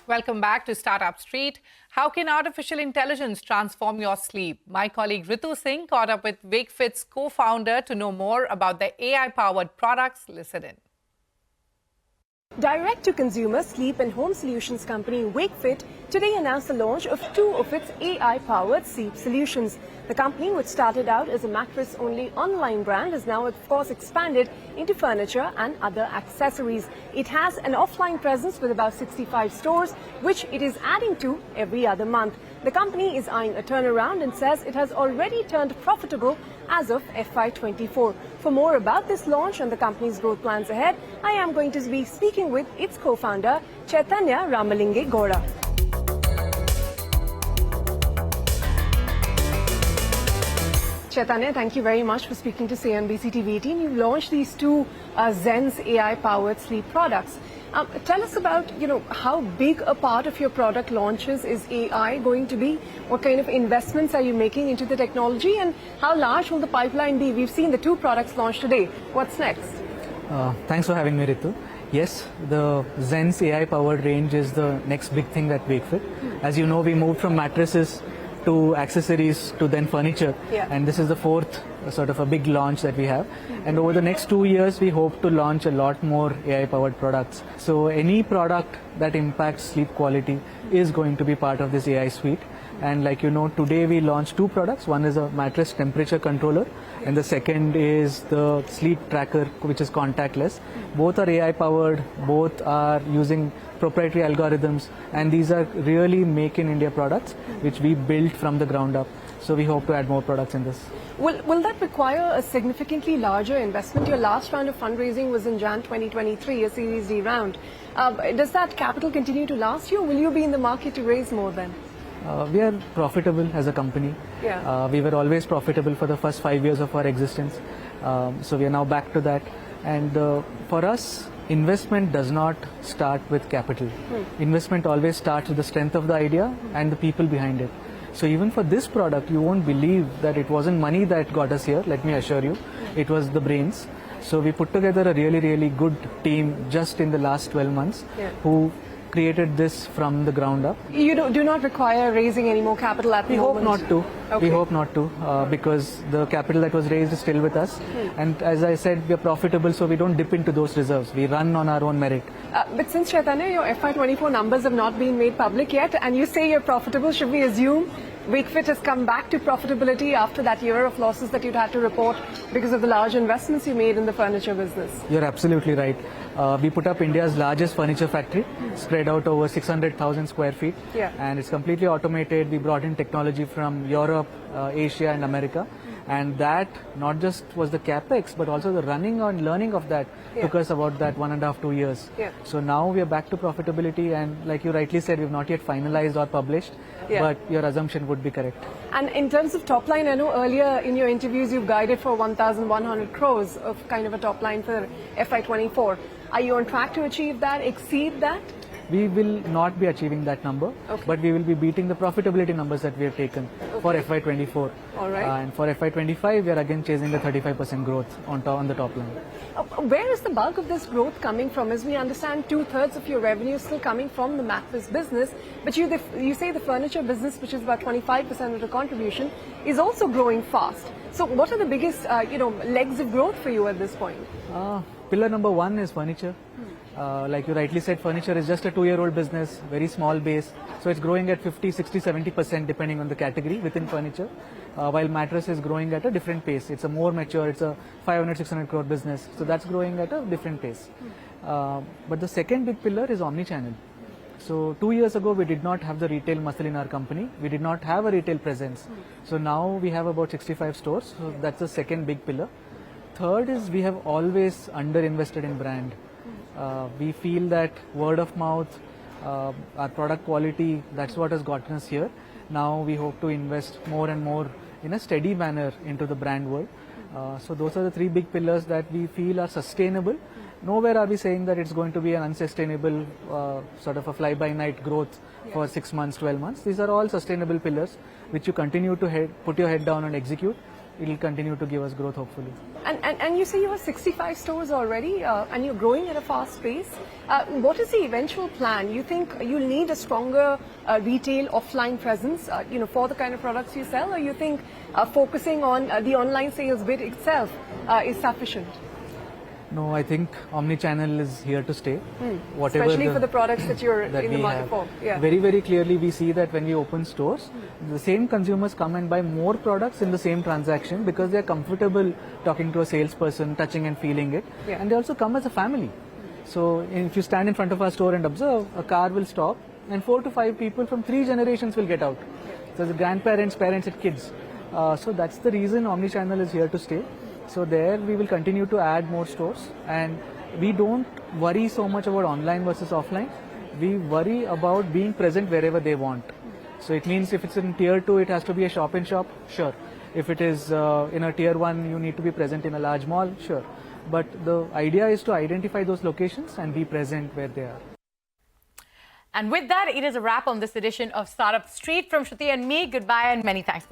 Welcome back to Startup Street. How can artificial intelligence transform your sleep? My colleague Ritu Singh caught up with Wakefit's co-founder to know more about their AI-powered products. Listen in. Direct-to-consumer sleep and home solutions company Wakefit today announced the launch of two of its AI-powered sleep solutions. The company, which started out as a mattress-only online brand, has now, of course, expanded into furniture and other accessories. It has an offline presence with about 65 stores, which it is adding to every other month. The company is eyeing a turnaround and says it has already turned profitable as of FY24. For more about this launch and the company's growth plans ahead, I am going to be speaking with its co-founder, Chaitanya Ramalingegowda. Chaitanya, thank you very much for speaking to CNBC-TV18. You launched these two Zen's AI-powered sleep products. Tell us about, how big a part of your product launches is AI going to be? What kind of investments are you making into the technology, and how large will the pipeline be? We've seen the two products launched today. What's next? Thanks for having me, Ritu. Yes, the Zen's AI-powered range is the next big thing at Wakefit. As you know, we moved from mattresses to accessories to then furniture, and this is the fourth sort of a big launch that we have. And over the next 2 years, we hope to launch a lot more AI-powered products. So any product that impacts sleep quality is going to be part of this AI suite. And like you know, today we launched two products. One is a mattress temperature controller, and the second is the sleep tracker, which is contactless. Both are AI powered, both are using proprietary algorithms, and these are really make in India products which we built from the ground up. So we hope to add more products in this. Will that require a significantly larger investment? Your last round of fundraising was in Jan 2023, a Series D round. Does that capital continue to last you, or will you be in the market to raise more then? We are profitable as a company. We were always profitable for the first 5 years of our existence. So we are now back to that. And for us, investment does not start with capital. Investment always starts with the strength of the idea and the people behind it. So even for this product, you won't believe that it wasn't money that got us here, let me assure you. It was the brains. So we put together a really, really good team just in the last 12 months who created this from the ground up. You do not require raising any more capital at the moment? We hope not to. Okay. We hope not to because the capital that was raised is still with us. And as I said, we are profitable, so we don't dip into those reserves. We run on our own merit. But since, Chaitanya, your FY24 numbers have not been made public yet, and you say you're profitable, should we assume Wakefit has come back to profitability after that year of losses that you'd had to report because of the large investments you made in the furniture business? You're absolutely right. We put up India's largest furniture factory, spread out over 600,000 square feet, and it's completely automated. We brought in technology from Europe, Asia and America, and that not just was the capex, but also the running and learning of that took us about that 1.5 to 2 years. So now we are back to profitability, and like you rightly said, we've not yet finalized or published, but your assumption would be correct. And in terms of top line, I know earlier in your interviews you've guided for 1,100 crores of kind of a top line for FY24. Are you on track to achieve that, exceed that? We will not be achieving that number, but we will be beating the profitability numbers that we have taken for FY24. All right. And for FY25, we are again chasing the 35% growth on the top line. Where is the bulk of this growth coming from? As we understand, 2/3 of your revenue is still coming from the mattress business, but you say the furniture business, which is about 25% of the contribution, is also growing fast. So what are the biggest legs of growth for you at this point? Pillar number one is furniture. Like you rightly said, furniture is just a 2-year-old business, very small base. So it's growing at 50, 60, 70% depending on the category within furniture. While mattress is growing at a different pace. It's a more mature, it's a 500, 600 crore business. So that's growing at a different pace. But the second big pillar is omni-channel. So 2 years ago, we did not have the retail muscle in our company. We did not have a retail presence. So now we have about 65 stores. So that's the second big pillar. Third is we have always under-invested in brand. We feel that word of mouth, our product quality, that's what has gotten us here. Now we hope to invest more and more in a steady manner into the brand world. So those are the three big pillars that we feel are sustainable. Nowhere are we saying that it's going to be an unsustainable sort of a fly-by-night growth for 6 months, 12 months. These are all sustainable pillars which you continue to put your head down and execute. it will continue to give us growth hopefully. And you say you have 65 stores already and you're growing at a fast pace. What is the eventual plan? You think you'll need a stronger retail offline presence for the kind of products you sell, or you think focusing on the online sales bit itself is sufficient? No, I think omni-channel is here to stay. Especially for the products that you're in the market for. Yeah. Very, very clearly we see that when we open stores, the same consumers come and buy more products in the same transaction because they're comfortable talking to a salesperson, touching and feeling it. Yeah. And they also come as a family. So if you stand in front of our store and observe, a car will stop and 4 to 5 people from 3 generations will get out. So the grandparents, parents and kids. So that's the reason omni-channel is here to stay. So there we will continue to add more stores, and we don't worry so much about online versus offline. We worry about being present wherever they want. So it means if it's in tier 2, it has to be a shop in shop, sure. If it is in a tier 1, you need to be present in a large mall, sure. But the idea is to identify those locations and be present where they are. And with that, it is a wrap on this edition of Startup Street. From Shruti and me, goodbye and many thanks for